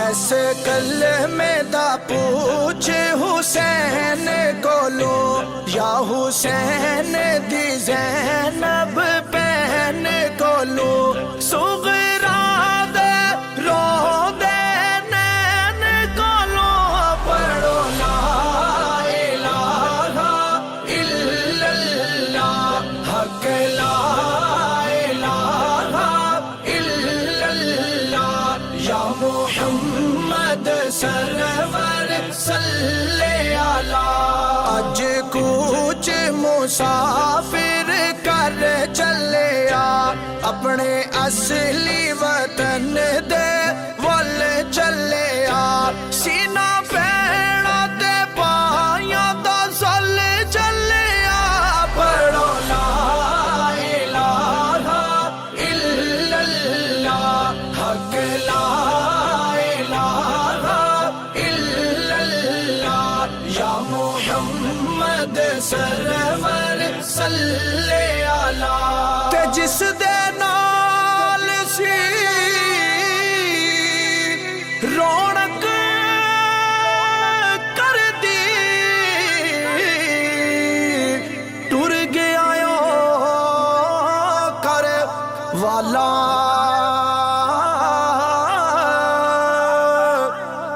ایسے کلمے دا پوچھ حسین کولو یا حسین دی زینب بہن کولو صغرا دے رو دے نین کولو پڑھو لا الہ الا اللہ حق لا الہ الا اللہ یا محمد سرور صلی علی اج کچھ مسافر کر چلیا اپنے اصلی وطن دے ول چلیا سینہ پیڑا تے پایاں دا سل چلیا پڑھو لا الہ الا اللہ حق لا سرور صلی علی تے جس دے نال سی رونق کر دی ٹر گیا کر والا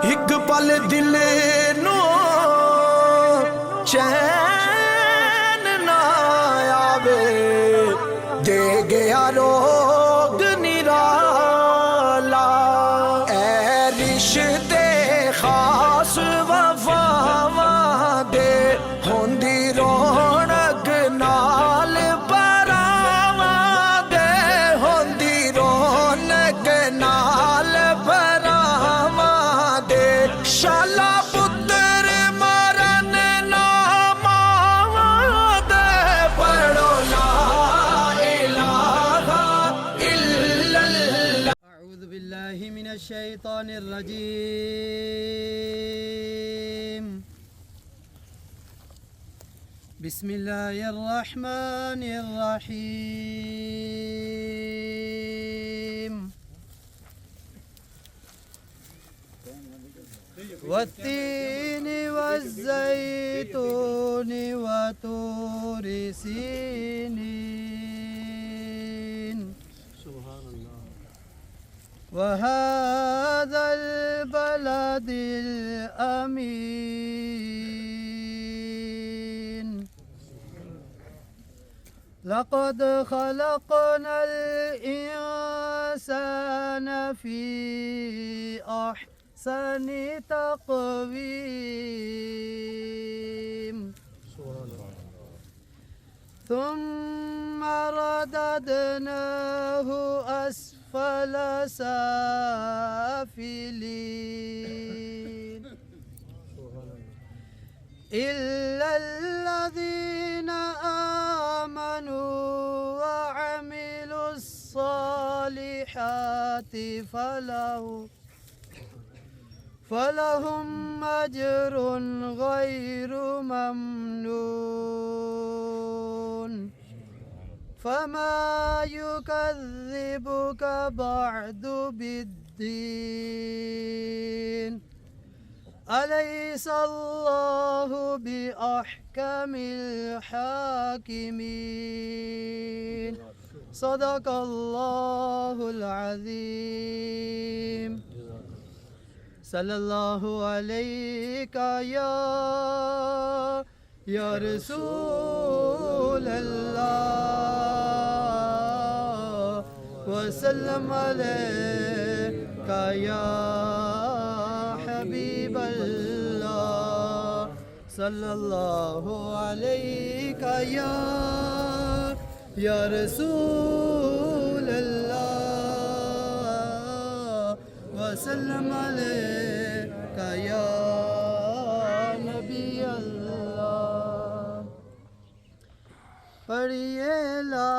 ایک پل دل نو چین نہ آوے دے گیا روگ نرالا اے رشتے خاص وفاواں دے ہوندی رونق نال براواں دے ہوندی رونق نال براواں دے شالا پتر مرن ناماں دے پڑھو لا الہ الا اللہ أعوذ بالله من الشيطان الرجيم بسم الله الرحمن الرحيم والتين والزيتون وطور سينين وهذا البلد الأمين لقد خلقنا الإنسان في أحسن تقويم ثم رددناه أسفل سافلين إلا الذين آمنوا وعملوا الصالحات فلهم أجر غير ممنون فما يكذبك بعد بالدين أليس الله بأحكم الحاكمين صدق الله العظيم صلى الله عليك يا رسول الله وسلم عليك يا حبيب الله صلى الله عليك يا رسول الله وسلم عليك يا نبي الله پڑھیے لا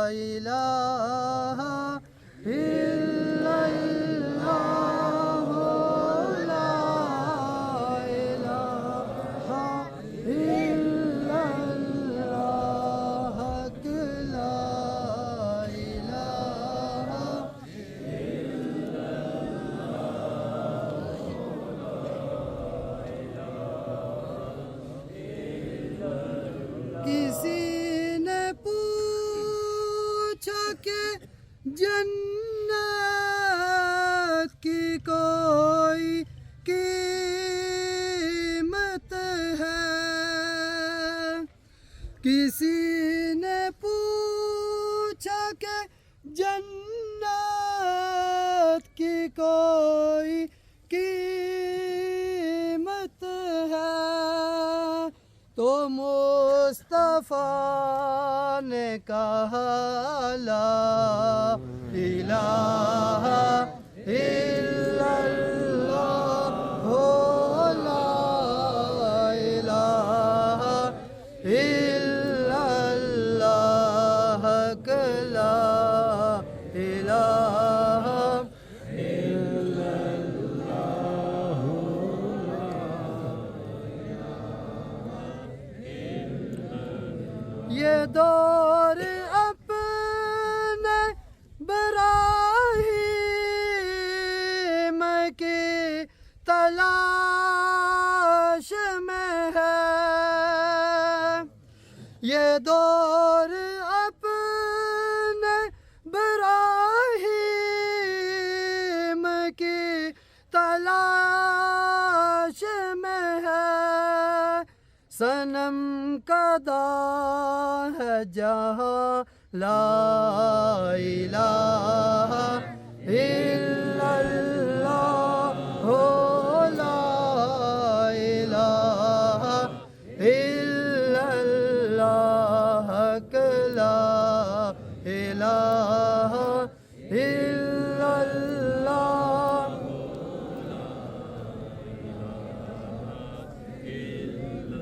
الہ الا اللہ لا الہ الا اللہ حق لا الہ कोई कीमत है। किसी ने पूछा कि जन्नत की कोई कीमत है, तो मुस्तफा ने कहा ला इलाहा इल्लल्लाह, हो ला इलाहा इल्लल्लाह, ला इलाहा ये दौर अपने इब्राहीम की तलाश में है। ये दौर अपने इब्राहीम की तलाश में है। सनम कदा है जहाँ ला इलाहा इल्लल्लाह, हो ला इलाहा इल्लल्लाह, ला इलाहा इल्लल्लाह।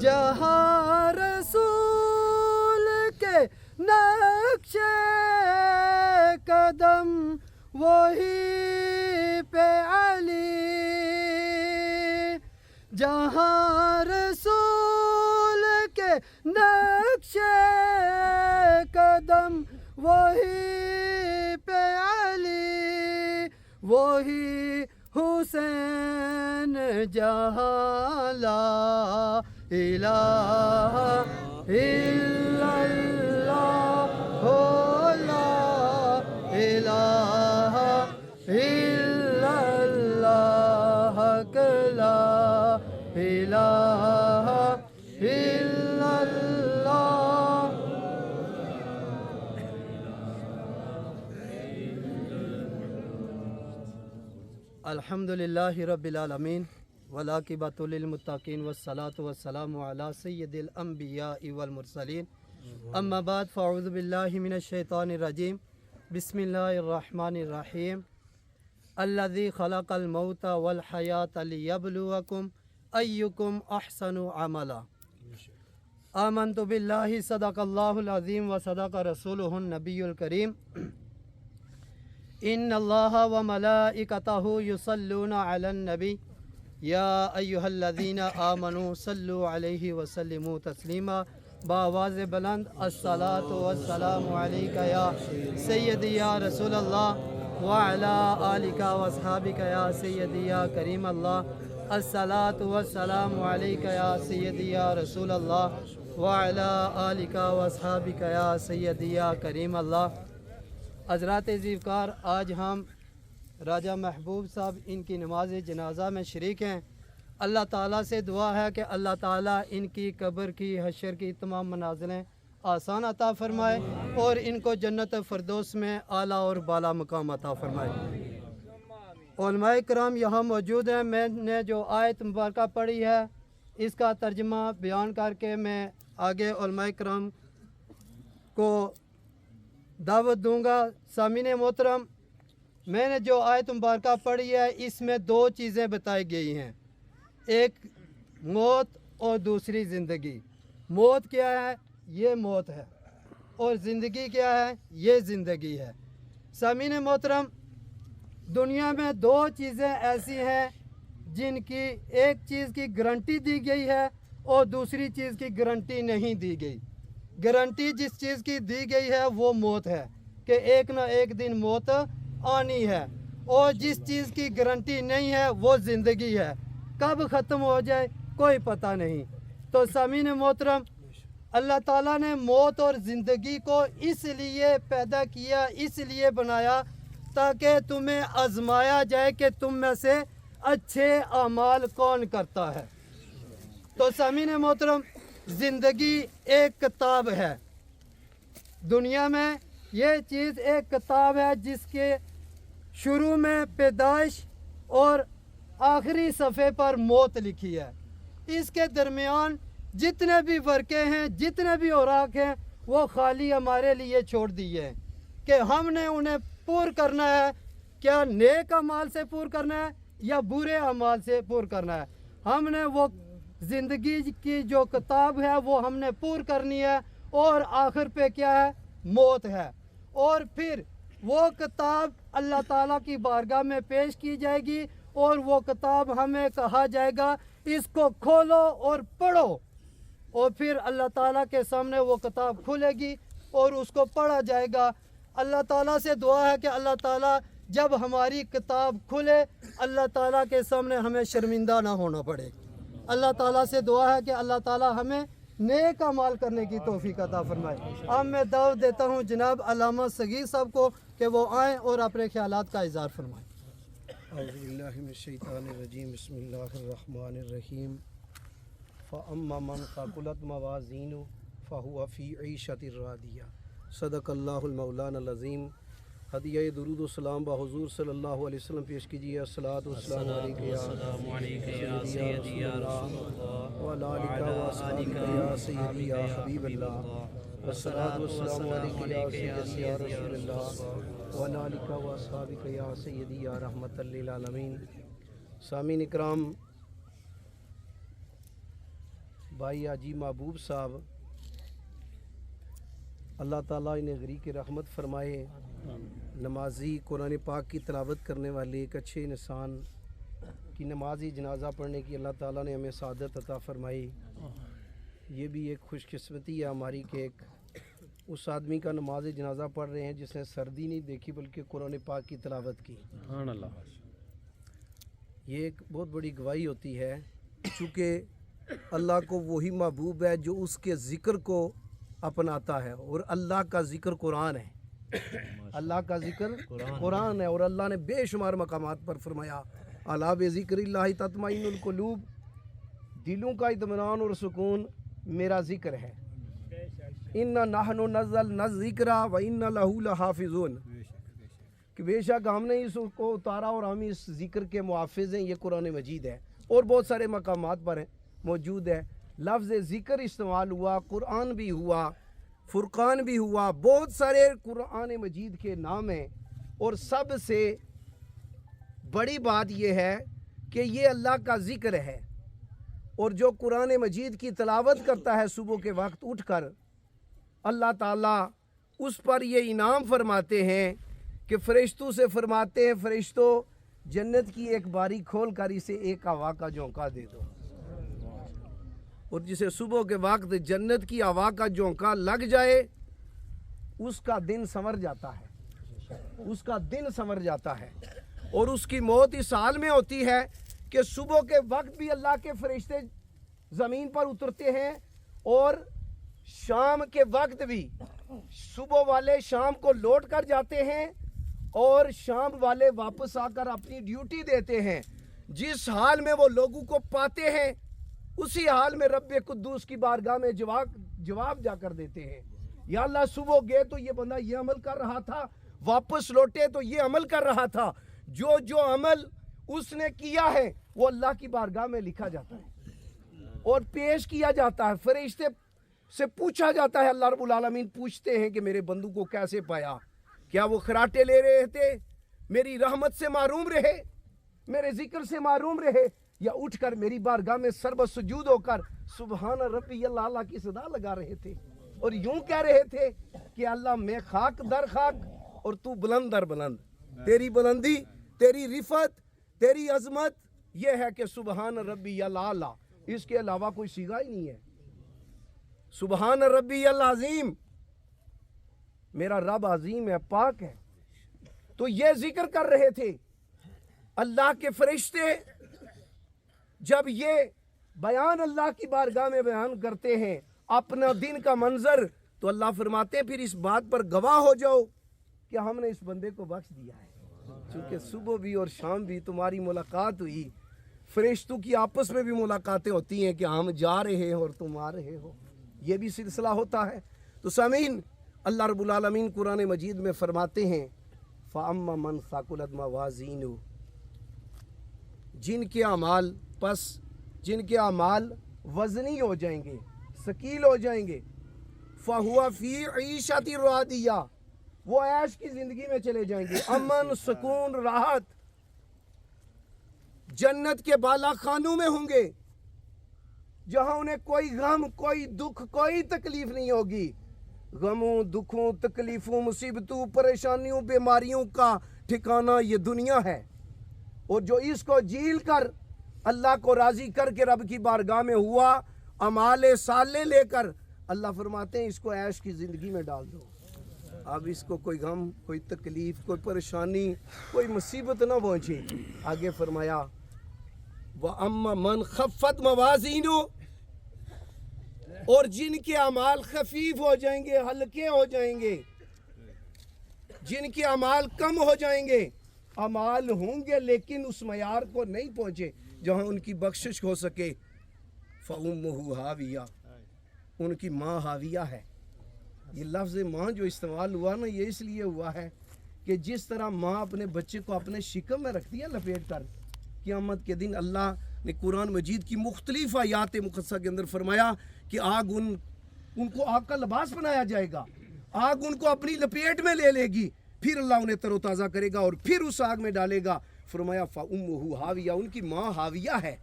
जहाँ रसूल के नक्शे कदम वही पे अली, जहाँ रसूल के नक्शे कदम वही पे अली, वही हुसैन जहाँ ला इलाहा इल्लल्लाह, हो ला इलाहा इल्लल्लाह, ला इलाहा इल्लल्लाह। अल्हम्दुलिल्लाहि रब्बिल आलमीन वलाकिबतु लिल मुत्तकीन वस्सलातु वस्सलामु अला सय्यिदिल अंबिया वल मुरसलीन, अम्मा बाद फ़अऊज़ु बिल्लाहि मिनश शैतानिर रजीम, बिस्मिल्लाहिर रहमानिर रहीम। अल्लज़ी खलक़ल मौता वल हयाता लियब्लुवकुम अय्युकुम अहसनु अमला। आमन्तु बिल्लाहि सदक़ल्लाहुल अज़ीम व सदक़ रसूलुहुन नबियुल करीम। इन्नल्लाह व मलाइकतहु युसल्लूना अलन नबी या अय्युहल्लज़ीना आमनू सल्लु अलैहि व सल्लिमू तस्लीमा। बावाज़ बुलंद अस्सलातु वस्सलामु अलैका या सय्यदी या रसूल अल्लाह व अला आलिका व अस्हाबिका या सय्यदी या करीम अल्लाह। अस्सलातु वस्सलामु अलैका या सय्यदी या रसूल अल्लाह व अला आलिका व अस्हाबिका या सय्यदी या करीम अल्लाह। हज़रात ज़ीवकार, आज हम राजा महबूब साहब इनकी नमाज जनाजा में शरीक हैं। अल्लाह ताला से दुआ है कि अल्लाह ताला इनकी कब्र की हशर की तमाम मनाज़िलें आसान अता फ़रमाए और इनको जन्नत फ़िरदौस में आला और बाला मकाम अता फ़रमाए। उलमाए किराम यहाँ मौजूद हैं। मैंने जो आयत मुबारक पढ़ी है इसका तर्जमा बयान करके मैं आगे उलमाए किराम को दावत दूँगा। सामीन मोहतरम, मैंने जो आयत मुबारक पढ़ी है इसमें दो चीज़ें बताई गई हैं, एक मौत और दूसरी ज़िंदगी। मौत क्या है? ये मौत है, और ज़िंदगी क्या है? ये ज़िंदगी है। सामीन मोहतरम, दुनिया में दो चीज़ें ऐसी हैं जिनकी एक चीज़ की गारंटी दी गई है और दूसरी चीज़ की गारंटी नहीं दी गई। गारंटी जिस चीज़ की दी गई है वो मौत है कि एक ना एक दिन मौत आनी है, और जिस चीज़ की गारंटी नहीं है वो ज़िंदगी है। कब ख़त्म हो जाए कोई पता नहीं। तो सामीन मोहतरम, अल्लाह ताला ने मौत और ज़िंदगी को इसलिए पैदा किया, इसलिए बनाया تاکہ تمہیں آزمایا جائے کہ تم میں سے اچھے اعمال کون کرتا ہے۔ تو سامعین محترم، زندگی ایک کتاب ہے، دنیا میں یہ چیز ایک کتاب ہے جس کے شروع میں پیدائش اور آخری صفحے پر موت لکھی ہے۔ اس کے درمیان جتنے بھی ورقے ہیں، جتنے بھی اوراق ہیں، وہ خالی ہمارے لیے چھوڑ دیے ہیں کہ ہم نے انہیں پور کرنا ہے۔ کیا نیک اعمال سے پور کرنا ہے یا برے اعمال سے پور کرنا ہے؟ ہم نے وہ زندگی کی جو کتاب ہے وہ ہم نے پور کرنی ہے، اور آخر پہ کیا ہے؟ موت ہے۔ اور پھر وہ کتاب اللہ تعالیٰ کی بارگاہ میں پیش کی جائے گی، اور وہ کتاب ہمیں کہا جائے گا اس کو کھولو اور پڑھو، اور پھر اللہ تعالیٰ کے سامنے وہ کتاب کھلے گی اور اس کو پڑھا جائے گا۔ اللہ تعالیٰ سے دعا ہے کہ اللہ تعالیٰ جب ہماری کتاب کھلے، اللہ تعالیٰ کے سامنے ہمیں شرمندہ نہ ہونا پڑے۔ اللہ تعالیٰ سے دعا ہے کہ اللہ تعالیٰ ہمیں نیک اعمال کرنے کی توفیق عطا فرمائے۔ اب میں دعوت دیتا ہوں جناب علامہ صغیر صاحب کو کہ وہ آئیں اور اپنے خیالات کا اظہار فرمائیں۔ اعوذ باللہ من الشیطان الرجیم، بسم اللہ الرحمن الرحیم۔ فاما من ثقلت موازینہ فہو فی عیشۃ راضیہ، صدق اللہ المولانا العظیم۔ ہدیہ درود و سلام بحضور صلی اللہ علیہ وسلم پیش کیجیے۔ الصلاۃ والسلام علیکہ یا سیدی یا رسول اللہ وعلی آلک و اصحابک یا سیدی یا حبیب اللہ، والصلاۃ والسلام علیکہ یا سیدی یا رسول اللہ وعلی آلک و اصحابک یا سیدی یا رحمۃ للعالمین۔ سامعین اکرام، بھائی حاجی محبوب صاحب، اللہ تعالیٰ انہیں غریق رحمت فرمائے، نمازی، قرآن پاک کی تلاوت کرنے والے ایک اچھے انسان کی نمازی جنازہ پڑھنے کی اللہ تعالیٰ نے ہمیں سعادت عطا فرمائی۔ یہ بھی ایک خوش قسمتی ہے ہماری کہ ایک اس آدمی کا نماز جنازہ پڑھ رہے ہیں جس نے سردی نہیں دیکھی بلکہ قرآن پاک کی تلاوت کی۔ سبحان اللہ۔ یہ ایک بہت بڑی گواہی ہوتی ہے، چونکہ اللہ کو وہی محبوب ہے جو اس کے ذکر کو اپناتا ہے، اور اللہ کا ذکر قرآن ہے۔ اللہ کا ذکر قرآن ہے، اور اللہ نے بے شمار مقامات پر فرمایا الا بذکر اللہ تطمئن القلوب، دلوں کا اطمینان اور سکون میرا ذکر ہے۔ انا نحن نزلنا الذکر وانا لہ لحافظون، کہ بے شک ہم نے اس کو اتارا اور ہم اس ذکر کے محافظ ہیں۔ یہ قرآن مجید ہے، اور بہت سارے مقامات پر موجود ہے۔ لفظ ذکر استعمال ہوا، قرآن بھی ہوا، فرقان بھی ہوا، بہت سارے قرآن مجید کے نام ہیں، اور سب سے بڑی بات یہ ہے کہ یہ اللہ کا ذکر ہے۔ اور جو قرآن مجید کی تلاوت کرتا ہے صبح کے وقت اٹھ کر، اللہ تعالیٰ اس پر یہ انعام فرماتے ہیں کہ فرشتوں سے فرماتے ہیں، فرشتوں جنت کی ایک باری کھول کر اسے ایک ہوا کا جھونکا دے دو، اور جسے صبح کے وقت جنت کی ہوا کا جھونکا لگ جائے اس کا دن سنور جاتا ہے، اس کا دن سنور جاتا ہے۔ اور اس کی موت اس حال میں ہوتی ہے کہ صبح کے وقت بھی اللہ کے فرشتے زمین پر اترتے ہیں، اور شام کے وقت بھی صبح والے شام کو لوٹ کر جاتے ہیں، اور شام والے واپس آ کر اپنی ڈیوٹی دیتے ہیں۔ جس حال میں وہ لوگوں کو پاتے ہیں اسی حال میں رب قدوس کی بارگاہ میں جواب جا کر دیتے ہیں، یا اللہ صبح گئے تو یہ بندہ یہ عمل کر رہا تھا، واپس لوٹے تو یہ عمل کر رہا تھا۔ جو عمل اس نے کیا ہے وہ اللہ کی بارگاہ میں لکھا جاتا ہے اور پیش کیا جاتا ہے، فرشتے سے پوچھا جاتا ہے۔ اللہ رب العالمین پوچھتے ہیں کہ میرے بندو کو کیسے پایا؟ کیا وہ خراٹے لے رہے تھے، میری رحمت سے معروم رہے، میرے ذکر سے معروم رہے، یا اٹھ کر میری بارگاہ میں سربت سجود ہو کر سبحان ربی اللہ اللہ کی صدا لگا رہے تھے، اور یوں کہہ رہے تھے کہ اللہ میں خاک در خاک اور تو بلند در بلند، تیری بلندی، تیری رفعت، تیری عظمت یہ ہے کہ سبحان ربی اللہ، اس کے علاوہ کوئی صیغہ ہی نہیں ہے۔ سبحان ربی العظیم، میرا رب عظیم ہے، پاک ہے۔ تو یہ ذکر کر رہے تھے اللہ کے فرشتے، جب یہ بیان اللہ کی بارگاہ میں بیان کرتے ہیں اپنا دن کا منظر، تو اللہ فرماتے ہیں پھر اس بات پر گواہ ہو جاؤ کہ ہم نے اس بندے کو بخش دیا ہے۔ چونکہ صبح بھی اور شام بھی تمہاری ملاقات ہوئی، فرشتوں کی آپس میں بھی ملاقاتیں ہوتی ہیں کہ ہم جا رہے ہیں اور تم آ رہے ہو، یہ بھی سلسلہ ہوتا ہے۔ تو سامعین، اللہ رب العالمین قرآن مجید میں فرماتے ہیں فَأَمَّا مَنْ ثَقُلَتْ مَوَازِينُهُ، جن کے اعمال وزنی ہو جائیں گے، ثقیل ہو جائیں گے، فَهُوَ فِي عِيشَةٍ رَاضِيَةٍ، وہ عیش کی زندگی میں چلے جائیں گے، امن، سکون، راحت، جنت کے بالا خانوں میں ہوں گے، جہاں انہیں کوئی غم، کوئی دکھ، کوئی تکلیف نہیں ہوگی۔ غموں، دکھوں، تکلیفوں، مصیبتوں، پریشانیوں، بیماریوں کا ٹھکانہ یہ دنیا ہے، اور جو اس کو جھیل کر اللہ کو راضی کر کے رب کی بارگاہ میں ہوا اعمال صالح لے کر، اللہ فرماتے ہیں اس کو عیش کی زندگی میں ڈال دو، اب اس کو کوئی غم، کوئی تکلیف، کوئی پریشانی، کوئی مصیبت نہ پہنچے۔ آگے فرمایا وَأَمَّا مَنْ خَفَّتْ مَوَازِينُهُ، اور جن کے اعمال خفیف ہو جائیں گے، ہلکے ہو جائیں گے، جن کے اعمال کم ہو جائیں گے، اعمال ہوں گے لیکن اس معیار کو نہیں پہنچے جہاں ان کی بخشش ہو سکے، فَأُمُّهُ حَاوِيَةٌ، ان کی ماں حاویہ ہے۔ یہ لفظ ماں جو استعمال ہوا نا، یہ اس لیے ہوا ہے کہ جس طرح ماں اپنے بچے کو اپنے شکم میں رکھتی ہے لپیٹ کر، قیامت کے دن اللہ نے قرآن مجید کی مختلف آیات مقدسہ کے اندر فرمایا کہ آگ ان کو آگ کا لباس بنایا جائے گا، آگ ان کو اپنی لپیٹ میں لے لے گی، پھر اللہ انہیں تر و تازہ کرے گا اور پھر اس آگ میں ڈالے گا۔ فرمایا فَأُمُّهُ حَاوِيَةٌ، ان کی ماں حاویہ ہے،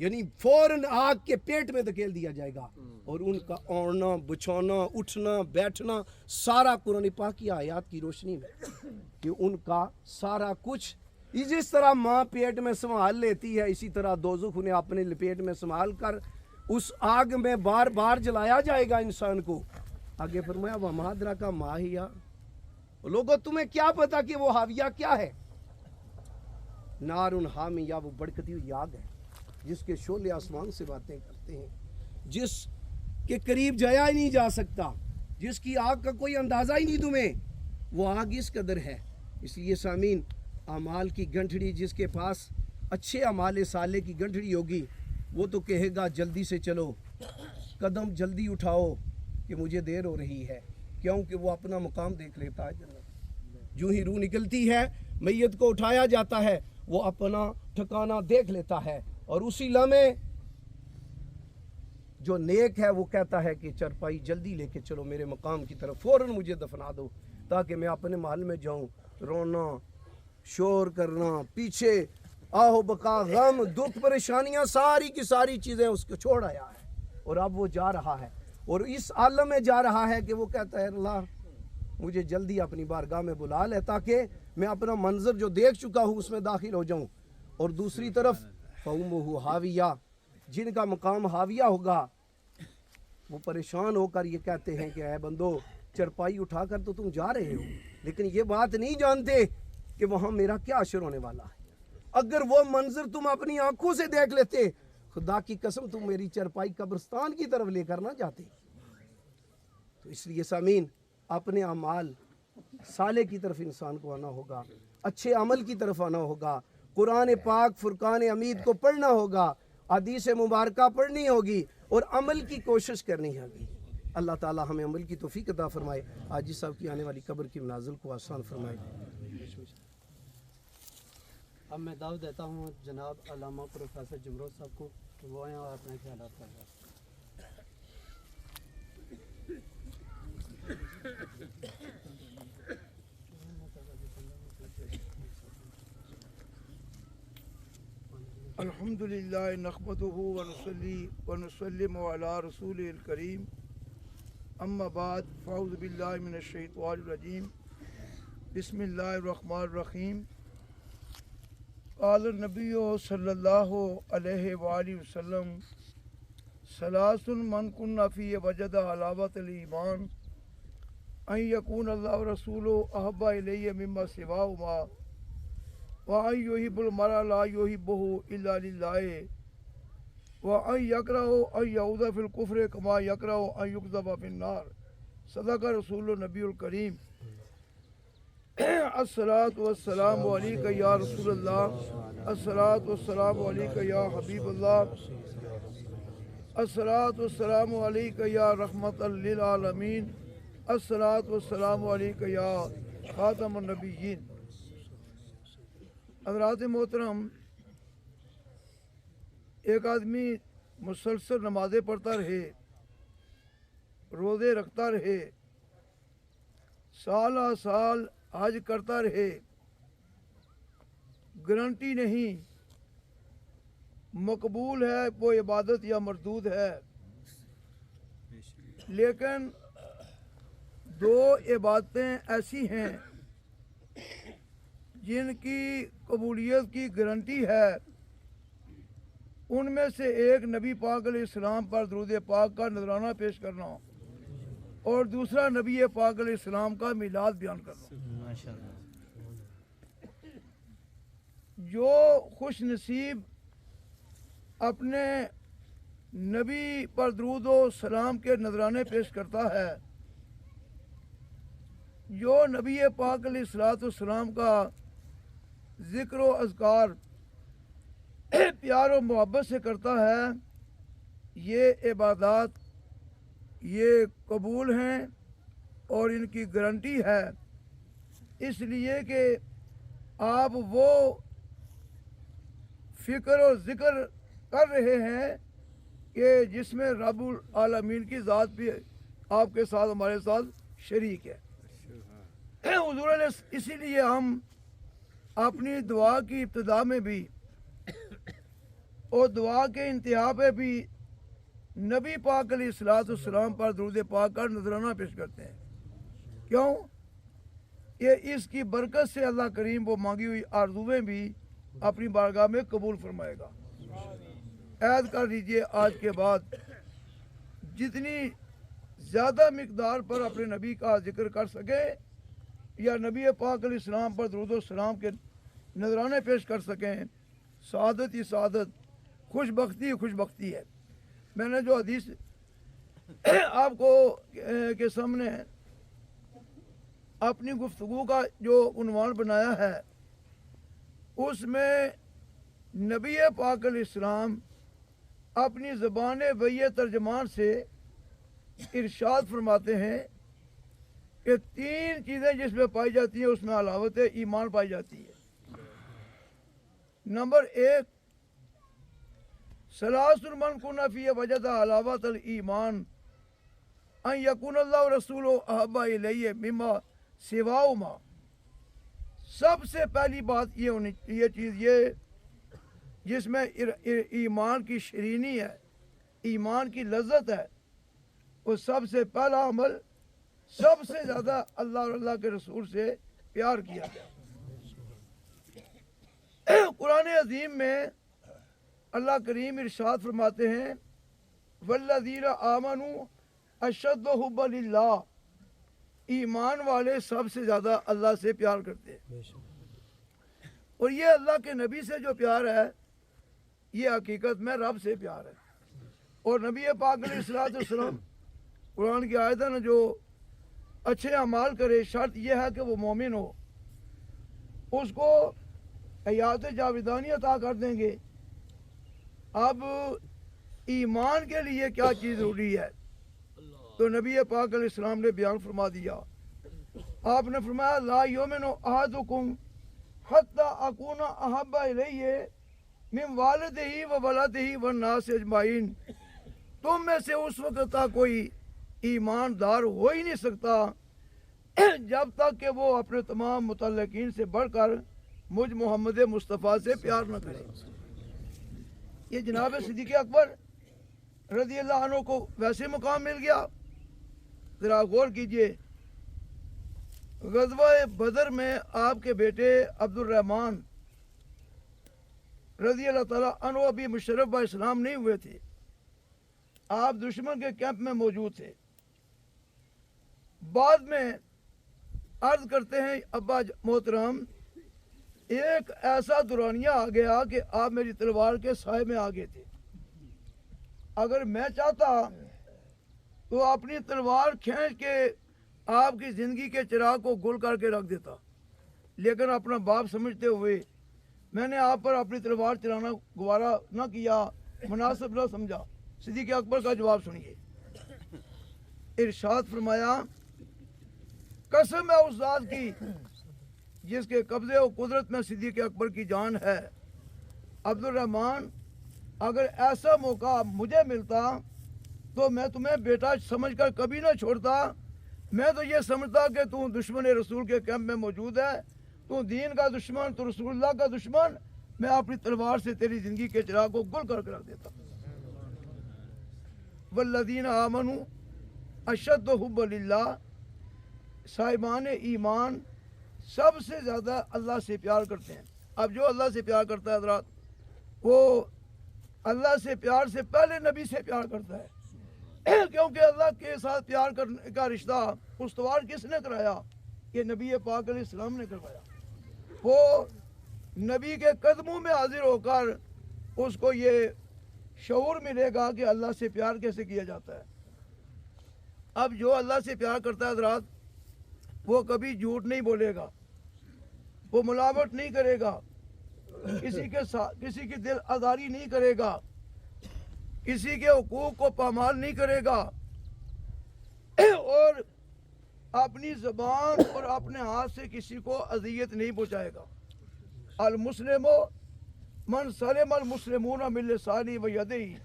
یعنی فوراً آگ کے پیٹ میں دھکیل دیا جائے گا، اور ان کا اوڑھنا، بچھونا، اٹھنا، بیٹھنا سارا قرآن پاک کی آیات کی روشنی میں کہ ان کا سارا کچھ جس طرح ماں پیٹ میں سنبھال لیتی ہے، اسی طرح دوزخ انہیں اپنے لپیٹ میں سنبھال کر اس آگ میں بار بار جلایا جائے گا انسان کو۔ آگے فرمایا وَمَا أَدْرَاكَ مَا هِيَ، لوگوں تمہیں کیا پتا کہ وہ حاویہ کیا ہے؟ نارٌ حامیہ، وہ بھڑکتی ہوئی آگ ہے جس کے شعلے آسمان سے باتیں کرتے ہیں، جس کے قریب جایا ہی نہیں جا سکتا، جس کی آگ کا کوئی اندازہ ہی نہیں تمہیں، وہ آگ اس قدر ہے۔ اس لیے سامعین، اعمال کی گنٹھڑی جس کے پاس اچھے اعمال صالح کی گنٹھڑی ہوگی، وہ تو کہے گا جلدی سے چلو، قدم جلدی اٹھاؤ کہ مجھے دیر ہو رہی ہے، کیونکہ وہ اپنا مقام دیکھ لیتا ہے جنت۔ جو ہی روح نکلتی ہے، میت کو اٹھایا جاتا ہے، وہ اپنا ٹھکانہ دیکھ لیتا ہے، اور اسی لمحے جو نیک ہے وہ کہتا ہے کہ چرپائی جلدی لے کے چلو میرے مقام کی طرف، فوراً مجھے دفنا دو تاکہ میں اپنے محل میں جاؤں۔ رونا، شور کرنا، پیچھے آہو بقا، غم، دکھ، پریشانیاں، ساری کی ساری چیزیں اس کو چھوڑ آیا ہے، اور اب وہ جا رہا ہے، اور اس عالم میں جا رہا ہے کہ وہ کہتا ہے اللہ مجھے جلدی اپنی بارگاہ میں بلا لے تاکہ میں اپنا منظر جو دیکھ چکا ہوں اس میں داخل ہو جاؤں۔ اور دوسری طرف فَأُمُّهُ حَاوِيَةٌ، جن کا مقام حاویہ ہوگا وہ پریشان ہو کر یہ کہتے ہیں کہ اے بندو، چرپائی اٹھا کر تو تم جا رہے ہو، لیکن یہ بات نہیں جانتے کہ وہاں میرا کیا اشر ہونے والا ہے۔ اگر وہ منظر تم اپنی آنکھوں سے دیکھ لیتے، خدا کی قسم تم میری چرپائی قبرستان کی طرف لے کر نہ جاتے۔ تو اس لیے سامعین، اپنے اعمال صالح کی طرف انسان کو آنا ہوگا، اچھے عمل کی طرف آنا ہوگا، قرآن پاک فرقان حمید کو پڑھنا ہوگا، حدیث مبارکہ پڑھنی ہوگی، اور عمل کی کوشش کرنی ہوگی۔ اللہ تعالی ہمیں عمل کی توفیق عطا فرمائے، حاجی صاحب کی آنے والی قبر کی منازل کو آسان فرمائے۔ اب میں دعوت دیتا ہوں جناب علامہ پروفیسر جمرود صاحب کو کہ وہ آئیں اور اپنے خیالات کر رہے ہیں۔ الحمدللہ نحمدہ ونصلی ونسلم علی رسول الکریم، اما بعد فاعوذ باللہ من الشیطان الرجیم، بسم اللہ الرحمن الرحیم۔ قال النبی صلی اللہ علیہ وآلہ وسلم ثلاث من کن فیہ وجد حلاوۃ الایمان، ان یکون اللہ ورسولہ احب الیہ مما سواہما، وَأَن يُحِبُّ الْمَرْءَ لَا يُحِبُّهُ إِلَّا لِلَّهِ وَأَن يَكْرَهَ أَن يَعُودَ فِي الْكُفْرِ كَمَا يَكْرَهُ أَن يُقْذَفَ فِي النَّارِ۔ صدق رسول النبی الکریم۔ अस्सलातु वस्सलामु अलैका या रसूल अल्लाह, अस्सलातु वस्सलामु अलैका या हबीब अल्लाह, अस्सलातु वस्सलामु अलैका या रहमतल लिल आलमीन, अस्सलातु वस्सलामु अलैका या खातमुन नबिय्यीन। हज़रात मोहतरम, एक आदमी मुसलसल नमाज़ें पढ़ता रहे, रोज़े रखता रहे, साल साल हज करता रहे, गारंटी नहीं मकबूल है वो इबादत या मरदूद है। लेकिन दो इबादतें ऐसी हैं जिनकी कबूलियत की गारंटी है। उनमें से एक नबी पाक अलैहिस्सलाम पर दुरूद पाक का नजराना पेश करना और दूसरा नबी पाक अलैहिस्सलाम का मिलाद बयान करना। जो खुश नसीब अपने नबी पर दुरूद व सलाम के नजराने पेश करता है, जो नबी पाक अलैहिस्सलाम का ज़िक्र व अज़कार प्यार और मोहब्बत से करता है, ये इबादत ये कबूल हैं और इनकी गारंटी है। इसलिए कि आप वो फ़िक्र और ज़िक्र कर रहे हैं कि जिसमें रब्बुल आलमीन की ज़ात भी आपके साथ हमारे साथ शरीक है। हुज़ूर ने इसीलिए हम अपनी दुआ की इब्तिदा में भी और दुआ के इंतहा पे भी नबी पाक अलैहिस्सलाम पर दुरूद पाक का नजराना पेश करते हैं। क्यों? ये इसकी बरकत से अल्लाह करीम वो मांगी हुई आरज़ुएं भी अपनी बारगाह में कबूल फरमाएगा। ऐद कर लीजिए आज के बाद जितनी ज़्यादा मिकदार पर अपने नबी का जिक्र कर सके या नबी पाक अलैहिस्सलाम पर दुरूद व सलाम के नजराने पेश कर सकें, सआदत ही सआदत, खुशबख्ती ही खुशबख्ती है। मैंने जो हदीस आपको के सामने अपनी गुफ्तगू का जो उन्वान बनाया है, उसमें नबी पाक अलैहिस्सलाम अपनी ज़बान वही तर्जमान से इरशाद फरमाते हैं कि तीन चीज़ें जिसमें पाई जाती हैं उसमें अलावत ईमान पाई जाती है। नंबर एक, सलासुल मन कुना फी वजदा अलावतल ईमान अन यकुन अल्लाह रसूलु अहब्बा इलैहि मिम्मा सिवाहुमा। सबसे पहली बात ये होनी, ये चीज़ ये जिसमें ईमान की शरीनी है, ईमान की लज्जत है, वो सबसे पहला अमल सबसे ज़्यादा अल्लाह और अल्लाह के रसूल से प्यार किया गया। कुरान अज़ीम में अल्लाह करीम इरशाद फरमाते हैं, वल्लज़ीना आमनू अशद्दु हुब्बन लिल्लाह, ईमान वाले सबसे ज़्यादा अल्लाह से प्यार करते हैं। और ये अल्लाह के नबी से जो प्यार है, ये हकीकत में रब से प्यार है। और नबी पाक अलैहिस्सलाम कुरान की आयत है ना, जो अच्छे अमाल करे शर्त यह है कि वो मोमिन हो, उसको हयात जावेदानी अता कर देंगे। अब ईमान के लिए क्या चीज़ ज़रूरी है, तो नबी पाक अलैहिस्सलाम ने बयान फरमा दिया। आपने फरमाया, ला युमिनु अहदुकुम हत्ता अकूना अहब्बा इलैहि मिन वालिदिही व वलदिही व नास अजमाइन। तुम में से उस वक्त तक कोई ईमानदार हो ही नहीं सकता जब तक कि वो अपने तमाम मुतल्लिकीन से बढ़कर मुझ मोहम्मद मुस्तफ़ा से प्यार न करे। ये जनाब सिद्दीक़ अकबर रज़ी अल्लाह अन्हु को वैसे मुकाम मिल गया। ज़रा गौर कीजिए, ग़ज़वा बदर में आपके बेटे अब्दुर्रहमान रज़ी अल्लाह ताला अन्हु अभी मुशर्रफ व इस्लाम नहीं हुए थे, आप दुश्मन के कैंप में मौजूद थे। बाद में अर्ज करते हैं, अब्बा मोहतरम, एक ऐसा दुरानिया आ गया कि आप मेरी तलवार के साए में आ गए थे। अगर मैं चाहता तो अपनी तलवार खींच के आपकी ज़िंदगी के चिराग को गुल करके रख देता, लेकिन अपना बाप समझते हुए मैंने आप पर अपनी तलवार चलाना गवारा न किया, मुनासिब न समझा। सिद्दीक़ अकबर का जवाब सुनिए। इरशाद फरमाया, कसम है उस ज़ात की जिसके कब्ज़े और कुदरत में सिद्दीक़ अकबर की जान है, अब्दुल रहमान, अगर ऐसा मौका मुझे मिलता तो मैं तुम्हें बेटा समझकर कभी ना छोड़ता। मैं तो ये समझता कि तू दुश्मन रसूल के कैंप में मौजूद है, तू दीन का दुश्मन, तू रसूलुल्लाह का दुश्मन, मैं अपनी तलवार से तेरी ज़िंदगी के चिराग को गुल कर रख देता। वल्लज़ीन आमनू अशद्दु हुब्बन लिल्लाह, साहिबान ईमान सबसे ज़्यादा अल्लाह से प्यार करते हैं। अब जो अल्लाह से प्यार करता है हज़रात, वो अल्लाह से प्यार से पहले नबी से प्यार करता है, क्योंकि अल्लाह के साथ प्यार करने का रिश्ता उस्तवार किसने कराया? ये नबी पाक अलैहिस्सलाम ने करवाया। वो नबी के कदमों में हाजिर होकर उसको ये शऊर मिलेगा कि अल्लाह से प्यार कैसे किया जाता है। अब जो अल्लाह से प्यार करता है हज़रात, वो कभी झूठ नहीं बोलेगा, वो मिलावट नहीं करेगा, किसी के साथ किसी की दिल आज़ारी नहीं करेगा, किसी के हुकूक को पामाल नहीं करेगा, और अपनी ज़बान और अपने हाथ से किसी को अज़ियत नहीं पहुँचाएगा। अल मुस्लिमो मन सलिम अल मुस्लिमून मिन लिसानी व यदिही,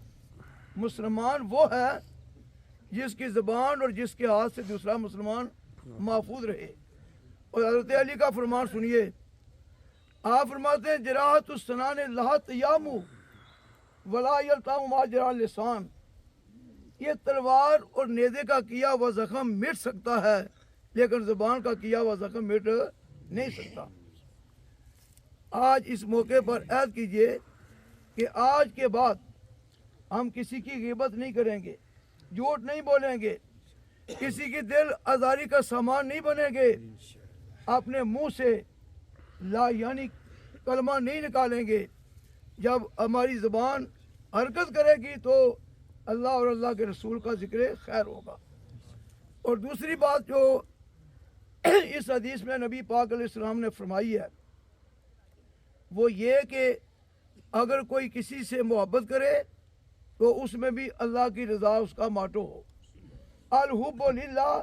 मुसलमान वो है जिसकी ज़बान और जिसके हाथ से दूसरा मुसलमान महफूज रहे। और हज़रत अली का फरमान सुनिए, आप फरमाते हैं, जराहत उस्सनान लहत यामू वला यल्तामु मा जरा लिसान, ये तलवार और नेज़े का किया हुआ ज़ख्म मिट सकता है, लेकिन ज़बान का किया हुआ ज़ख्म मिट नहीं सकता। आज इस मौके पर ऐद कीजिए कि आज के बाद हम किसी की ग़ीबत नहीं करेंगे, झूठ नहीं बोलेंगे, किसी की दिल आज़ारी का सामान नहीं बनेंगे, अपने मुंह से ला यानी कलमा नहीं निकालेंगे। जब हमारी ज़बान हरकत करेगी तो अल्लाह और अल्लाह के रसूल का ज़िक्र खैर होगा। और दूसरी बात जो इस हदीस में नबी पाक अलैहिस्सलाम ने फरमाई है, वो ये कि अगर कोई किसी से मोहब्बत करे तो उसमें भी अल्लाह की रज़ा उसका माटो हो। अल हुब्बु लिल्लाह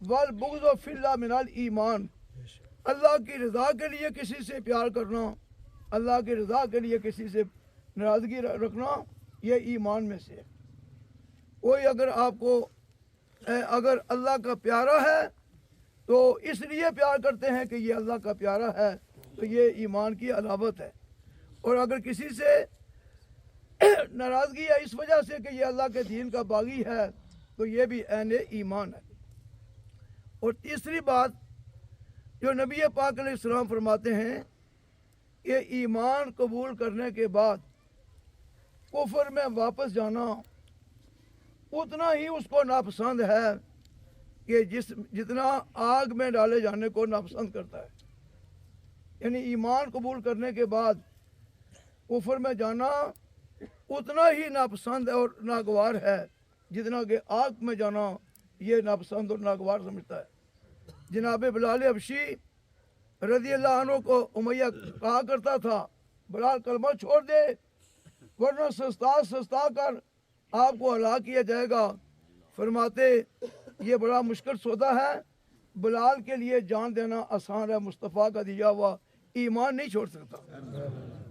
वल बुग़्ज़ु फिल्लाह मिनल ईमान, अल्लाह की रज़ा के लिए किसी से प्यार करना, अल्लाह की रज़ा के लिए किसी से नाराज़गी रखना, ये ईमान में से है। कोई अगर आपको अगर अल्लाह का प्यारा है तो इसलिए प्यार करते हैं कि ये अल्लाह का प्यारा है, तो ये ईमान की अलामत है। और अगर किसी से नाराज़गी है इस वजह से कि ये अल्लाह के दीन का बागी है, तो ये भी ऐन ईमान है। और तीसरी बात जो नबी पाक अलैहिस्सलाम फरमाते हैं कि ईमान कबूल करने के बाद कुफर में वापस जाना उतना ही उसको नापसंद है कि जितना आग में डाले जाने को नापसंद करता है। यानी ईमान कबूल करने के बाद कुफर में जाना उतना ही नापसंद और नागवार है जितना कि आग में जाना ये नापसंद और नागवार समझता है। जनाब बिलाल हबशी रज़ी अल्लाह अन्हु को उमैया कहा करता था, बिलाल कलमा छोड़ दे वरना सस्ता कर आपको हलाक किया जाएगा। फरमाते ये बड़ा मुश्किल सौदा है, बिलाल के लिए जान देना आसान है, मुस्तफ़ा का दिया हुआ ईमान नहीं छोड़ सकता।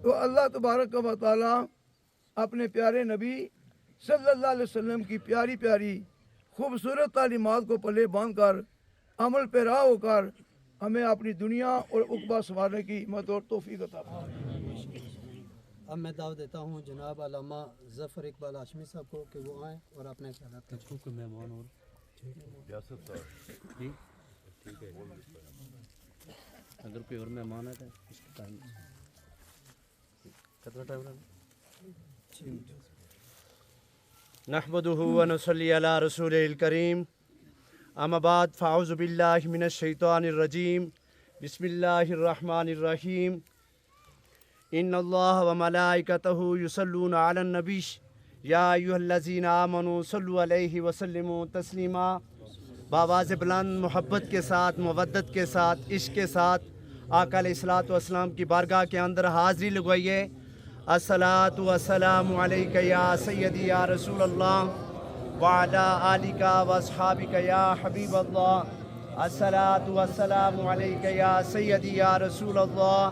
तो अल्लाह तबारक व तआला अपने प्यारे नबी सल्लल्लाहु अलैहि वसल्लम की प्यारी प्यारी खूबसूरत तालीमात को पले बांध कर अमल पैरा होकर हमें अपनी दुनिया और उक़बा संवारने की हिम्मत और तौफीक अता फरमाए। अब मैं दावत देता हूँ जनाब अल्लामा ज़फ़र इकबाल हाशमी साहब को कि वो आएँ और अपने ख्यालात करें। के मेहमान और ठीक ठीक है, अगर कोई और मेहमान है तो इसके टाइम कितना टाइम लगा? नहमदुहु व नसल्ली अला रसूलिल करीम, अम्मा बाद फ़अऊज़ु बिल्लाहि मिनश शैतानिर रजीम, बिस्मिल्लाहिर रहमानिर रहीम। इन्नल्लाह व मलाइकतहु युसल्लूना अलन नबी या अय्युहल्लज़ीना आमनू सल्लु अलैहि व सल्लिमू तस्लीमा। बावाज़ बुलंद मोहब्बत के साथ, मवद्दत के साथ, इश्क के साथ आका अलैहिस्सलातु वस्सलाम की बारगाह के अंदर हाज़री लगवाइए। अस्सलातु वस्सलामु अलैका या सय्यदी या रसूल अल्लाह व अला आलिका व अस्हाबिका या हबीब अल्लाह। अस्सलातु वस्सलामु अलैका या सय्यदी या रसूल अल्लाह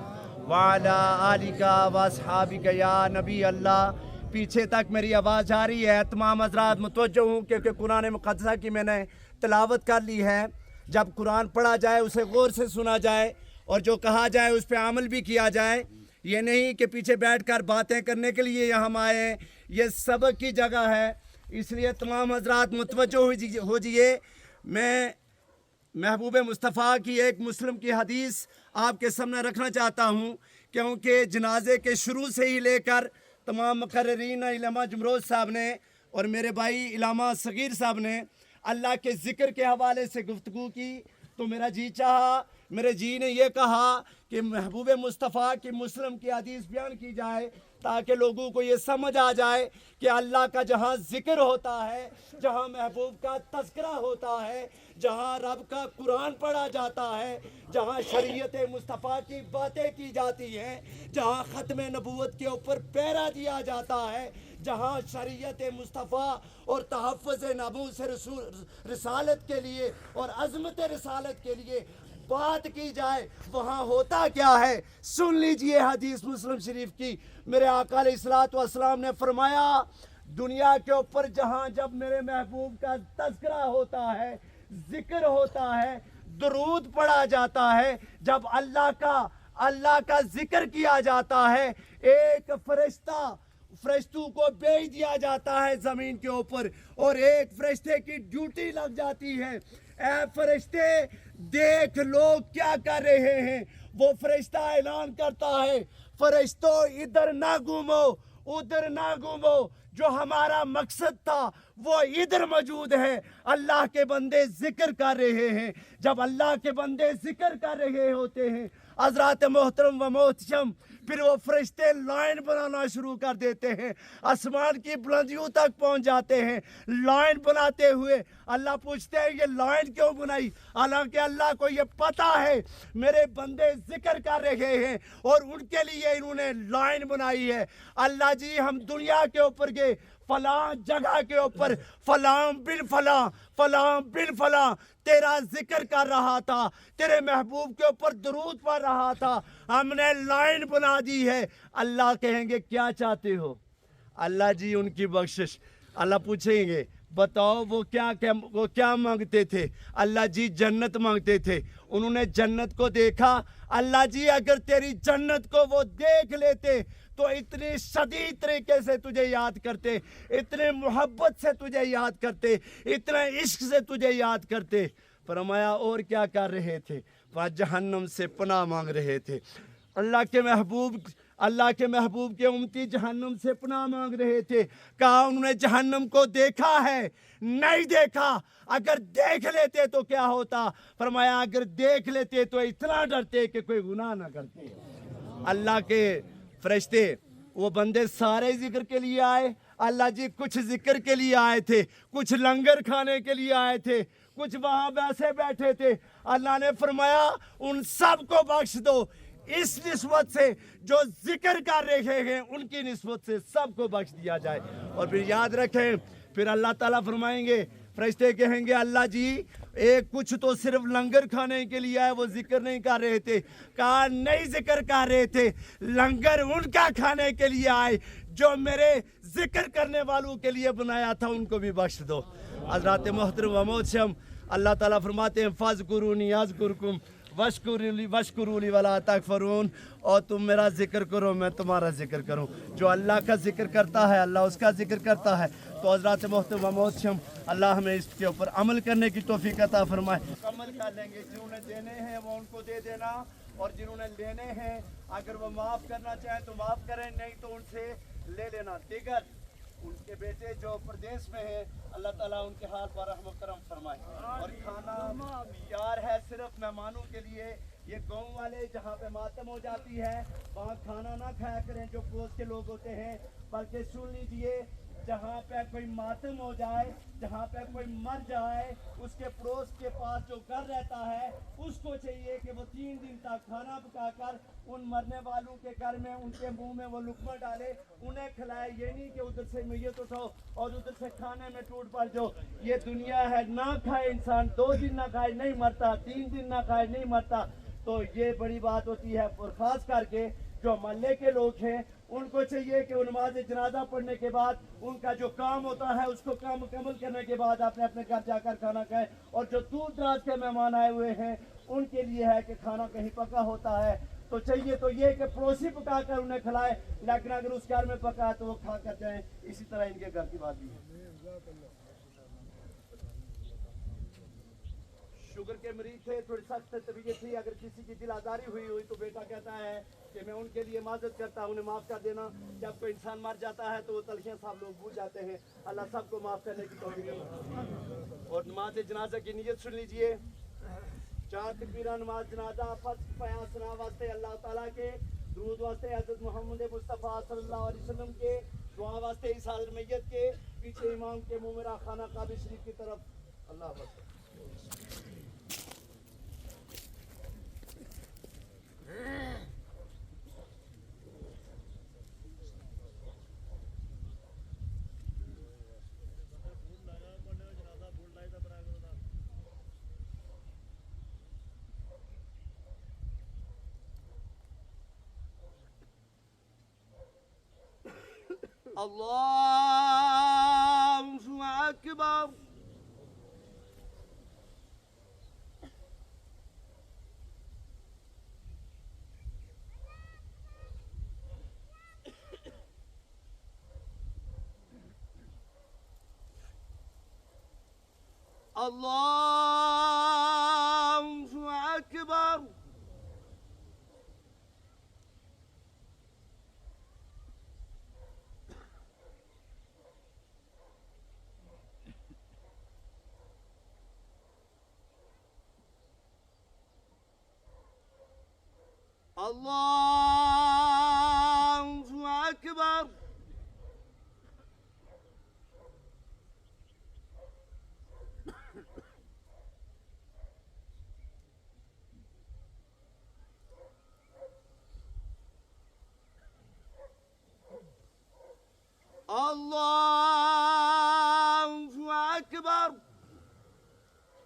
व अला आलिका व अस्हाबिका या नबी अल्लाह। पीछे तक मेरी आवाज़ आ रही है? तमाम हज़रात मुतवज्जो हूँ क्योंकि कुरान मुक़द्दसा की मैंने तिलावत कर ली है। जब कुरान पढ़ा जाए उसे गौर से सुना जाए और जो कहा जाए उस पर अमल भी किया जाए। ये नहीं कि पीछे बैठकर बातें करने के लिए यहाँ हम आए हैं, ये सबक की जगह है। इसलिए तमाम हज़रात मुतवज्जो हो जाइए। मैं महबूब मुस्तफ़ा की एक मुस्लिम की हदीस आपके सामने रखना चाहता हूँ, क्योंकि जनाजे के शुरू से ही लेकर तमाम मुकर्रिरीन इलामा जुमरोज साहब ने और मेरे भाई इलामा सगीर साहब ने अल्लाह के ज़िक्र के हवाले से गुफ्तगू की, तो मेरा जी चाहा, मेरे जी ने ये कहा कि महबूब मुस्तफ़ा की मुस्लिम की हदीस बयान की जाए ताकि लोगों को ये समझ आ जाए कि अल्लाह का जहाँ ज़िक्र होता है, जहाँ महबूब का तज़किरा होता है, जहाँ रब का कुरान पढ़ा जाता है, जहाँ शरीयत मुस्तफ़ा की बातें की जाती हैं, जहाँ ख़त्म नबूवत के ऊपर पहरा दिया जाता है, जहाँ शरीयत मुस्तफ़ा और तहफ़्फ़ुज़ नबूवत रिसालत के लिए और अज़मत रिसालत के लिए बात की जाए, वहाँ होता क्या है? सुन लीजिए हदीस मुस्लिम शरीफ की। मेरे आका अलैहिस्सलातु वस्सलाम ने फरमाया, दुनिया के ऊपर जहाँ जब मेरे महबूब का तज़किरा होता है, ज़िक्र होता है, दुरूद पढ़ा जाता है, जब अल्लाह का ज़िक्र किया जाता है, एक फरिश्तों को भेज दिया जाता है ज़मीन के ऊपर और एक फरिश्ते की ड्यूटी लग जाती है। ऐ फरिश्ते देख लोग क्या कर रहे हैं। वो फरिश्ता ऐलान करता है, फरिश्तों इधर ना घूमो, उधर ना घूमो, जो हमारा मकसद था वो इधर मौजूद है। अल्लाह के बंदे जिक्र कर रहे हैं। जब अल्लाह के बंदे जिक्र कर रहे होते हैं हज़रात मोहतरम व मोहतशम, फिर वो फरिश्ते लाइन बनाना शुरू कर देते हैं, आसमान की बुलंदियों तक पहुंच जाते हैं। लाइन बनाते हुए अल्लाह पूछते हैं ये लाइन क्यों बनाई? हालांकि अल्लाह को ये पता है मेरे बंदे जिक्र कर रहे हैं और उनके लिए इन्होंने लाइन बनाई है। अल्लाह जी हम दुनिया के ऊपर गए, फलां जगह के ऊपर फलां बिन फलां तेरा जिक्र कर रहा था, तेरे महबूब के ऊपर दुरूद पढ़ रहा था, हमने लाइन बना दी है। अल्लाह कहेंगे क्या चाहते हो? अल्लाह जी उनकी बख्शिश। अल्लाह पूछेंगे बताओ वो क्या मांगते थे? अल्लाह जी जन्नत मांगते थे। उन्होंने जन्नत को देखा। अल्लाह जी अगर तेरी जन्नत को वो देख लेते तो इतनी शदीद तरीके से तुझे याद करते, इतने मोहब्बत से तुझे याद करते, इतने इश्क से तुझे याद करते। फरमाया और क्या कर रहे थे? वह जहन्नम से पनाह मांग रहे थे। अल्लाह के महबूब के उम्मती जहन्नम से पनाह मांग रहे थे। कहा उन्होंने जहन्नम को देखा है? नहीं देखा। अगर देख लेते तो क्या होता? फरमाया अगर देख लेते तो इतना डरते कि कोई गुनाह ना करते। अल्लाह के फरिश्ते वो बंदे सारे जिक्र के लिए आए। अल्लाह जी कुछ जिक्र के लिए आए थे, कुछ लंगर खाने के लिए आए थे, कुछ वहां वैसे बैठे थे। अल्लाह ने फरमाया उन सब को बख्श दो, इस निस्बत से जो जिक्र कर रहे हैं उनकी निस्बत से सबको बख्श दिया जाए। और फिर याद रखें, फिर अल्लाह ताला फरमाएंगे, फरिश्ते कहेंगे अल्लाह जी एक कुछ तो सिर्फ लंगर खाने के लिए आए, वो जिक्र नहीं कर रहे थे। कहा नहीं जिक्र कर रहे थे, लंगर उनका खाने के लिए आए जो मेरे जिक्र करने वालों के लिए बनाया था, उनको भी बख्श दो। हज़रात मोहतरम व मोहतशम, अल्लाह ताला फरमाते हैं फ़ज़कुरूनी अज़कुरकुम वशकुरूली वला तकफरून, और तुम मेरा जिक्र करो मैं तुम्हारा जिक्र करूं। जो अल्लाह का जिक्र करता है अल्लाह उसका जिक्र करता है। तो हज़रात मोहतरम व मोहतशम, अल्लाह हमें इसके ऊपर अमल करने की तौफीक अता फरमाए। अमल कर लेंगे, जिन्होंने देने हैं वो उनको दे देना, और जिन्होंने लेने हैं अगर वो माफ़ करना चाहें तो माफ़ करें, नहीं तो उनसे ले लेना। दिगर उनके बेटे जो प्रदेश में हैं अल्लाह ताला उनके हाल पर रहम करम फरमाए। और खाना तैयार है सिर्फ मेहमानों के लिए। ये गाँव वाले जहाँ पे मातम हो जाती है वहाँ खाना ना खाया करें जो पड़ोस के लोग होते हैं, बल्कि सुन लीजिए جہاں پہ کوئی ماتم ہو جائے، جہاں پہ کوئی مر جائے، اس کے پڑوس کے پاس جو گھر رہتا ہے اس کو چاہیے کہ وہ 3 دن تک کھانا پکا کر ان مرنے والوں کے گھر میں ان کے منہ میں وہ لقمہ ڈالے، انہیں کھلائے. یہ نہیں کہ ادھر سے میت اٹھاؤ اور ادھر سے کھانے میں ٹوٹ پڑ جاؤ. یہ دنیا ہے، نہ کھائے انسان 2 دن نہ کھائے نہیں مرتا، 3 دن نہ کھائے نہیں مرتا. تو یہ بڑی بات ہوتی ہے. اور خاص کر کے جو محلے کے لوگ ہیں ان کو چاہیے کہ وہ نماز جنازہ پڑھنے کے بعد ان کا جو کام ہوتا ہے اس کو کام مکمل کرنے کے بعد اپنے اپنے گھر جا کر کھانا کھائیں. اور جو دور دراز کے مہمان آئے ہوئے ہیں ان کے لیے ہے کہ کھانا کہیں پکا ہوتا ہے تو چاہیے تو یہ کہ پڑوسی پکا کر انہیں کھلائے، لیکن اگر اس گھر میں پکا ہے تو وہ کھا کر جائیں. اسی طرح ان کے گھر کی بات بھی ہے. شوگر کے مریض تھے، تھوڑی سخت طبیعت تھی، اگر کسی کی دل آزاری ہوئی تو بیٹا کہتا ہے کہ میں ان کے لیے معذرت کرتا ہوں، انہیں معاف کر دینا. جب کوئی انسان مر جاتا ہے تو وہ تلخیاں سب لوگ بھول جاتے ہیں. اللہ سب کو معاف کرنے کی توفیق دے. اور نماز جنازہ کی نیت سن لیجئے. 4 تکبیرہ نماز جنازہ. فرض پایا سنا واسطے اللہ تعالیٰ کے، درود واسطے حضرت محمد مصطفیٰ صلی اللہ علیہ وسلم کے، دعا واسطے اس حاضر میت کے، پیچھے امام کے منہ میرا خانہ کعبہ شریف کی طرف. اللہ حافظ. اللہ اکبر. اللہ اکبر. اللہ اکبر. اللہ اکبر.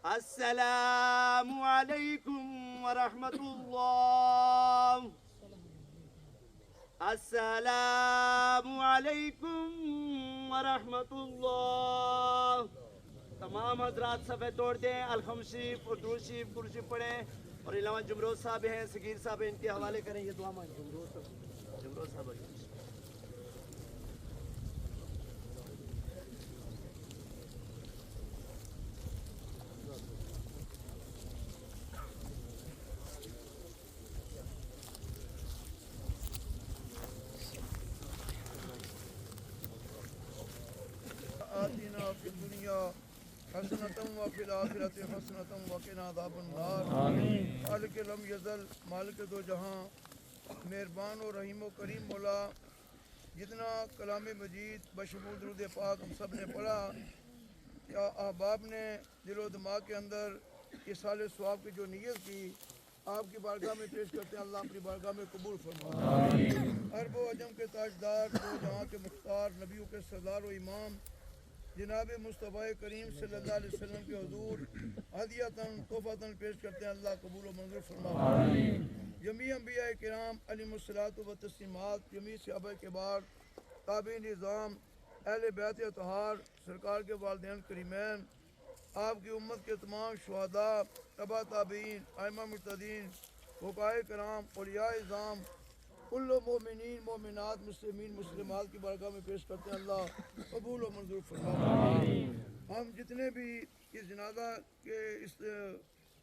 السلام علیکم ورحمۃ اللہ. السلام علیکم ورحمۃ اللہ. تمام حضرات صفحے توڑ دیں، الحمد شریف اور درود شریف کرسی پڑھیں. اور علامہ جمروز صاحب ہیں، صغیر صاحب ہیں، ان کے حوالے کریں. یہ دعا مانگیں. جمروز صاحب آتنا فی الدنیا حسنۃ وفی الآخرۃ حسنۃ وقنا عذاب النار. خالق لم یزل، مالک دو جہاں، مہربان و رحیم و کریم مولا، جتنا کلام مجید بشمول درود پاک ہم سب نے پڑھا، یا احباب نے دل و دماغ کے اندر اصال ثواب کی جو نیت کی آپ کی بارگاہ میں پیش کرتے ہیں. اللہ اپنی بارگاہ میں قبول فرمائے. عرب و عجم کے تاجدار، دو جہاں کے مختار، نبیوں کے سردار و امام جناب مصطفیٰ کریم صلی اللہ علیہ وسلم کے حضور ہدیۃً تحفۃً پیش کرتے ہیں. اللہ قبول و منظور فرمائے. جمیع انبیاء کرام علیہم الصلاۃ و تسلیمات، جمیع صحابہ کبار، تابعین نظام، اہل بیت اطہار، سرکار کے والدین کریمین، آپ کی امت کے تمام شہداء، تبع تابعین، ائمہ مجتہدین، فقہاء کرام، اولیاء اعظام، کل مومنین مومنات مسلمین مسلمات کی بارگاہ میں پیش کرتے ہیں. اللہ قبول و منظور فرمائے. ہم جتنے بھی اس جنازہ کے اس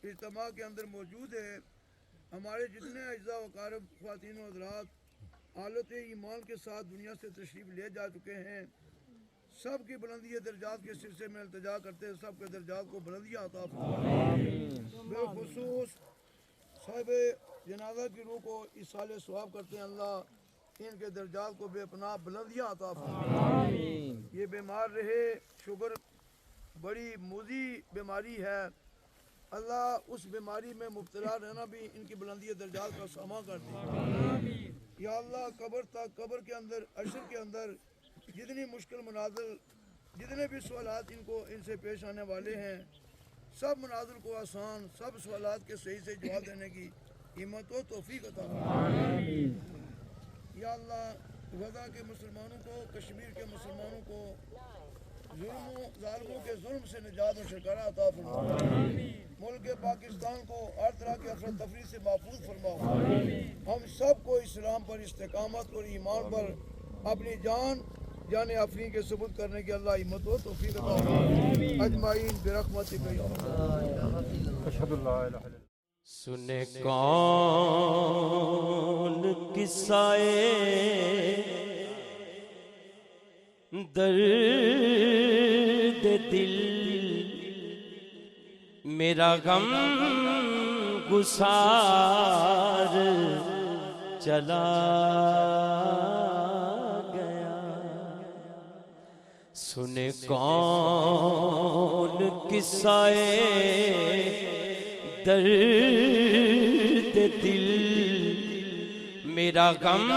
اجتماع کے اندر موجود ہیں، ہمارے جتنے اجزاء و اقارب خواتین و حضرات حالت ایمان کے ساتھ دنیا سے تشریف لے جا چکے ہیں، سب کی بلندی درجات کے سلسلے میں التجا کرتے ہیں. سب کے درجات کو بلندیاں عطا فرمائے. بالخصوص صاحب جنازہ کی روح کو اصال ثواب کرتے ہیں. اللہ ان کے درجات کو بے پناہ بلندیاں عطا فرما۔ یہ بیمار رہے، شوگر بڑی موذی بیماری ہے، اللہ اس بیماری میں مبتلا رہنا بھی ان کی بلندی درجات کا سامان کر دے۔ یا اللہ قبر تک، قبر کے اندر، عشر کے اندر جتنی مشکل منازل، جتنے بھی سوالات ان سے پیش آنے والے ہیں، سب منازل کو آسان، سب سوالات کے صحیح سے جواب دینے کی ہمت و توفیق عطا فرما۔ یا اللہ غزہ کے مسلمانوں کو، کشمیر کے مسلمانوں کو ظالموں کے ظلم سے نجات و چھٹکارا عطا فرما۔ ملک پاکستان کو ہر طرح کے افراتفری سے محفوظ فرما۔ ہم سب کو اسلام پر استقامت اور ایمان پر اپنی جان آفرین کے ثبوت کرنے کی اللہ ہمت و توفیق عطا فرما۔ اجمعین برحمتک یا اللہ۔ اشہد ان لا الہ الا اللہ۔ سنے کون قصائے درد دل، میرا غم گسار چلا گیا۔ سنے کون قصائے درد دل، میرا غم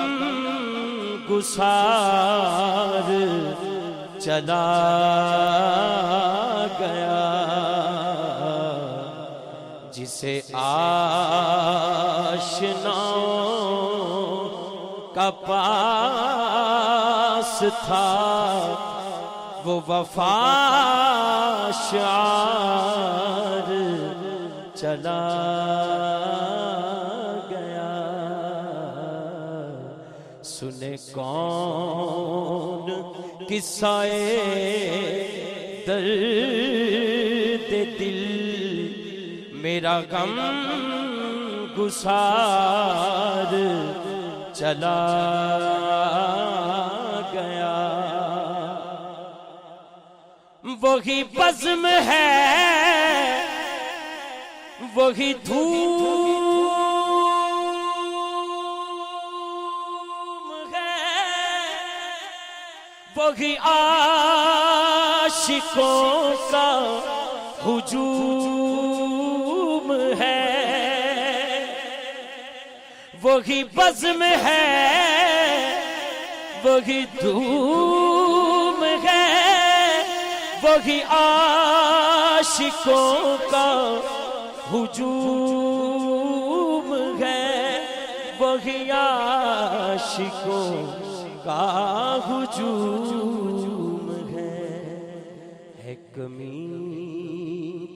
گسار چلا گیا، جسے آشناؤں کا پاس تھا وہ وفا شعار چلا گیا۔ سنے کون قصائے درد دل، میرا غم گسار چلا گیا۔ وہی بزم ہے، وہی دھوم ہے، وہی عاشقوں کا ہجوم ہے، وہی بزم ہے، وہی دھوم ہے، وہی عاشقوں کا ہجوم ہے، وہی عاشقوں کا ہجوم ہے کمی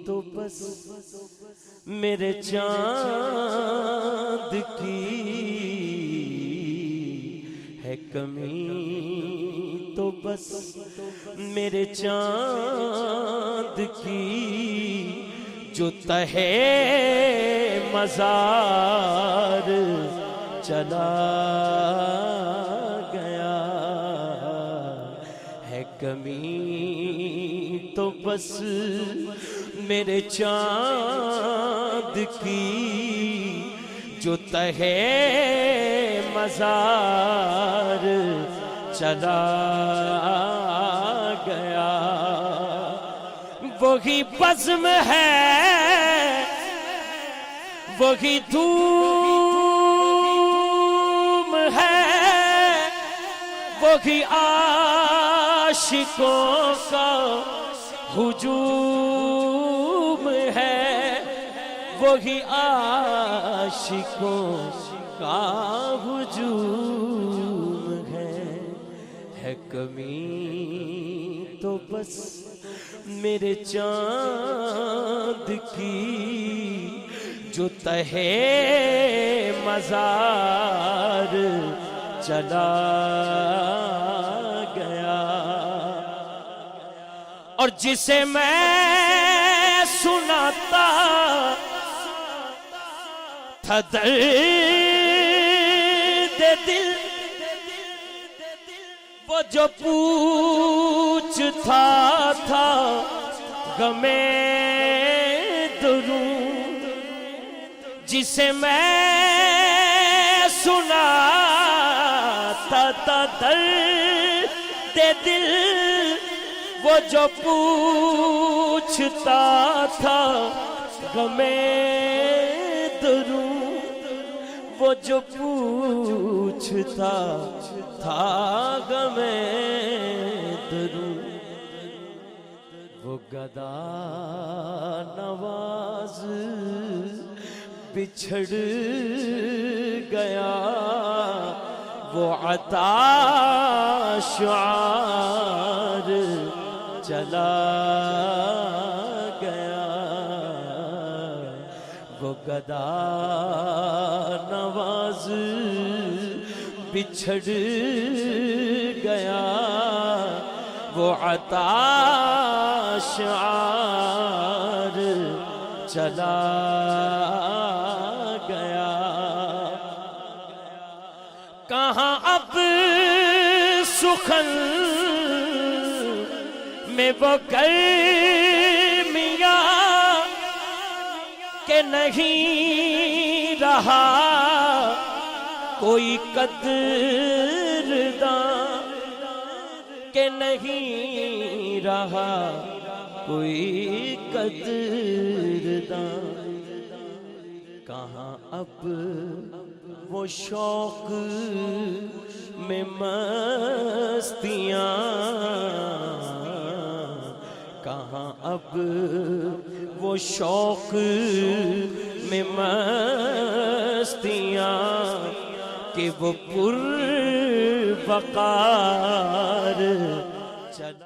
تو بس میرے چاند کی، ہے کمی تو بس میرے چاند کی، جو تہے مزار چلا گیا، ہے کمی تو بس میرے چاند کی، جو تہے مزار چلا گیا۔ وہی بزم ہے، وہی دھوم ہے، وہی عاشقوں کا ہجوم ہے، وہی عاشقوں کا ہجوم ہے کمی تو بس میرے چاند کی، جو تہے مزار چلا گیا۔ اور جسے میں سناتا تھا درد دل، وہ جو پوچھتا تھا غمِ درون، جسے میں سنا تھا درد دل وہ جو پوچھتا تھا غمِ درود وہ جو پوچھتا تھا غمِ درود وہ گدا نواز بچھڑ گیا وہ عطا شعار چلا گیا وہ گدا نواز بچھڑ گیا وہ عطا شعار چلا گیا کہاں اب سخن میں وہ گرمیاں کہ نہیں رہا کوئی قدرداں کہ نہیں رہا کوئی قدرداں کہاں اب وہ شوق میں مستیاں کہاں اب وہ شوق میں مستیاں کہ وہ پر وقار چلا